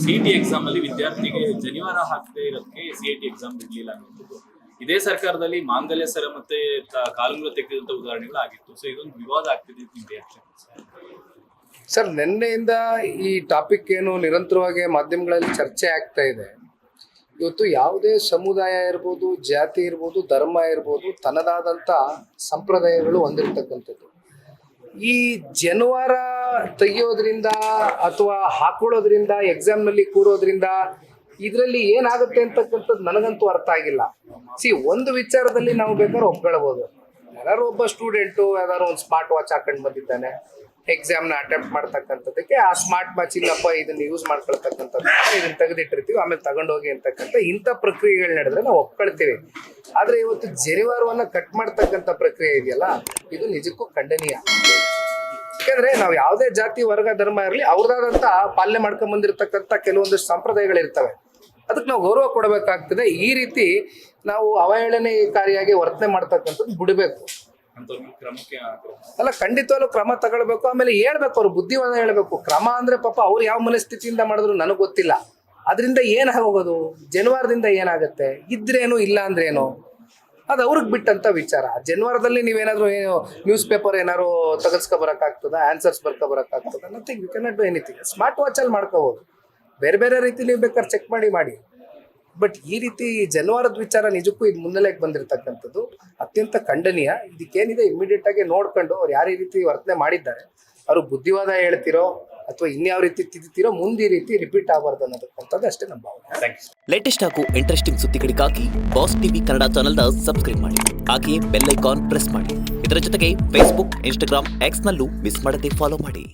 CET exam ಅಲ್ಲಿ ವಿದ್ಯಾರ್ಥಿಗೆ ಜನಿವಾರ ಹಾಕದೇ ಇರೋದಕ್ಕೆ ಸಿಇಟಿ ಎಕ್ಸಾಮ್ ಬಿಡ್ಲಿಲ್ಲ ಅನ್ನೋದು ಇದೇ ಸರ್ಕಾರದಲ್ಲಿ ಮಾಂಗಲ್ಯ ಸರ ಮತ್ತೆ ಕಾಲುಂಗುರ ತೆಗೆದಂತ ಉದಾಹರಣೆಗಳು ಆಗಿತ್ತು. ಸೊ ಇದೊಂದು ವಿವಾದ ಆಗ್ತಿದೆ. ಸರ್, ನಿನ್ನೆಯಿಂದ ಈ ಟಾಪಿಕ್ ಏನು ನಿರಂತರವಾಗಿ ಮಾಧ್ಯಮಗಳಲ್ಲಿ ಚರ್ಚೆ ಆಗ್ತಾ ಇದೆ. ಇವತ್ತು ಯಾವುದೇ ಸಮುದಾಯ ಇರ್ಬೋದು, ಜಾತಿ ಇರ್ಬೋದು, ಧರ್ಮ ಇರ್ಬೋದು, ತನ್ನದಾದಂಥ ಸಂಪ್ರದಾಯಗಳು ಹೊಂದಿರತಕ್ಕಂಥದ್ದು. ಈ ಜನಿವಾರ ತೆಗಿಯೋದ್ರಿಂದ ಅಥವಾ ಹಾಕೊಳ್ಳೋದ್ರಿಂದ, ಎಕ್ಸಾಮ್ನಲ್ಲಿ ಕೂರೋದ್ರಿಂದ ಇದರಲ್ಲಿ ಏನಾಗುತ್ತೆ ಅಂತಕ್ಕಂಥದ್ದು ನನಗಂತೂ ಅರ್ಥ ಆಗಿಲ್ಲ. ಒಂದು ವಿಚಾರದಲ್ಲಿ ನಾವು ಬೇಕಾದ್ರೆ ಒಪ್ಕೊಳ್ಬೋದು. ಯಾರು ಒಬ್ಬ ಸ್ಟೂಡೆಂಟು ಯಾವ್ದಾದ್ರು ಒಂದು ಸ್ಮಾರ್ಟ್ ವಾಚ್ ಹಾಕೊಂಡು ಬಂದಿದ್ದಾನೆ, ಎಕ್ಸಾಮ್ನ ಅಟೆಂಪ್ಟ್ ಮಾಡ್ತಕ್ಕಂಥದ್ದಕ್ಕೆ ಆ ಸ್ಮಾರ್ಟ್ ವಾಚ್ ಇಲ್ಲಪ್ಪ ಇದನ್ನ ಯೂಸ್ ಮಾಡ್ಕೊಳ್ತಕ್ಕಂಥದ್ದು, ಇದನ್ನ ತೆಗೆದಿಟ್ಟಿರ್ತೀವಿ ಆಮೇಲೆ ತಗೊಂಡೋಗಿ ಅಂತಕ್ಕಂಥ ಇಂಥ ಪ್ರಕ್ರಿಯೆಗಳು ನಡೆದ್ರೆ ನಾವು ಒಪ್ಕೊಳ್ತೀವಿ. ಆದರೆ ಇವತ್ತು ಜನಿವಾರವನ್ನು ಕಟ್ ಮಾಡ್ತಕ್ಕಂಥ ಪ್ರಕ್ರಿಯೆ ಇದೆಯಲ್ಲ, ಇದು ನಿಜಕ್ಕೂ ಖಂಡನೀಯ. ಯಾಕೆಂದ್ರೆ ನಾವು ಯಾವುದೇ ಜಾತಿ, ವರ್ಗ, ಧರ್ಮ ಇರಲಿ, ಅವ್ರದಾದಂಥ ಪಾಲನೆ ಮಾಡ್ಕೊಂಡ್ ಬಂದಿರತಕ್ಕಂಥ ಕೆಲವೊಂದಷ್ಟು ಸಂಪ್ರದಾಯಗಳಿರ್ತವೆ. ಅದಕ್ಕೆ ನಾವು ಗೌರವ ಕೊಡಬೇಕಾಗ್ತದೆ. ಈ ರೀತಿ ನಾವು ಅವಹೇಳನಕಾರಿಯಾಗಿ ವರ್ತನೆ ಮಾಡ್ತಕ್ಕಂಥದ್ದು ಬಿಡಬೇಕು. ಅಲ್ಲ, ಖಂಡಿತವಾಗ್ಲೂ ಕ್ರಮ ತಗೊಳ್ಬೇಕು. ಆಮೇಲೆ ಹೇಳ್ಬೇಕು, ಅವ್ರು ಬುದ್ಧಿವಾದ ಹೇಳ್ಬೇಕು. ಕ್ರಮ ಅಂದ್ರೆ ಪಾಪ ಅವ್ರು ಯಾವ ಮನಸ್ಥಿತಿಯಿಂದ ಮಾಡಿದ್ರು ನನಗೆ ಗೊತ್ತಿಲ್ಲ. ಅದರಿಂದ ಏನಾಗೋದು, ಜನಿವಾರದಿಂದ ಏನಾಗುತ್ತೆ, ಇದ್ರೇನು ಇಲ್ಲ ಅಂದ್ರೇನು, ಅದು ಅವ್ರಿಗೆ ಬಿಟ್ಟಂತ ವಿಚಾರ. ಜನಿವಾರದಲ್ಲಿ ನೀವೇನಾದ್ರು ಏನು ನ್ಯೂಸ್ ಪೇಪರ್ ಏನಾದ್ರು ತೆಗೆಸ್ಕೊಬರಕ್ಕಾಗ್ತದ, ಆನ್ಸರ್ಸ್ ಬರ್ಕೊಬರಕ್ಕಾಗ್ತದ? Nothing. You can not do anything. Smart ವಾಚಲ್ಲಿ ಮಾಡ್ಕೋಬೋದು, ಬೇರೆ ಬೇರೆ ರೀತಿ ನೀವು ಬೇಕಾದ್ರೆ ಚೆಕ್ ಮಾಡಿ. ಬಟ್ ಈ ರೀತಿ ಜನಿವಾರದ ವಿಚಾರ ನಿಜಕ್ಕೂ ಇದು ಮುನ್ನೆಲೆಗೆ ಬಂದಿರತಕ್ಕಂಥದ್ದು ಅತ್ಯಂತ ಖಂಡನೀಯ. ಇದಕ್ಕೇನಿದೆ ಇಮಿಡಿಯೇಟ್ ಆಗಿ ನೋಡ್ಕೊಂಡು ಅವ್ರು ಯಾವ ರೀತಿ ವರ್ತನೆ ಮಾಡಿದ್ದಾರೆ, ಅವರು ಬುದ್ಧಿವಾದ ಹೇಳ್ತಿರೋ ಅಥವಾ ಇನ್ಯಾವ ರೀತಿ ತಿದ್ದಿರೋ, ಮುಂದೆ ಈ ರೀತಿ ರಿಪೀಟ್ ಆಗಬಾರ್ದು ಅನ್ನೋದಕ್ಕಂಥದ್ದು ಅಷ್ಟೇ ನಮ್ಮ ಭಾವನೆ. ಲೇಟೆಸ್ಟ್ ಹಾಗೂ ಇಂಟ್ರೆಸ್ಟಿಂಗ್ ಸುದ್ದಿಗಳಿಗಾಗಿ ಬಾಸ್ ಟಿವಿ ಕನ್ನಡ ಚಾನೆಲ್ನ ಸಬ್ಸ್ಕ್ರೈಬ್ ಮಾಡಿ. ಹಾಗೆಯೇ ಬೆಲ್ ಐಕಾನ್ ಪ್ರೆಸ್ ಮಾಡಿ. ಇದರ ಜೊತೆಗೆ ಫೇಸ್ಬುಕ್, ಇನ್ಸ್ಟಾಗ್ರಾಮ್, ಎಕ್ಸ್ನಲ್ಲೂ ಮಿಸ್ ಮಾಡದೆ ಫಾಲೋ ಮಾಡಿ.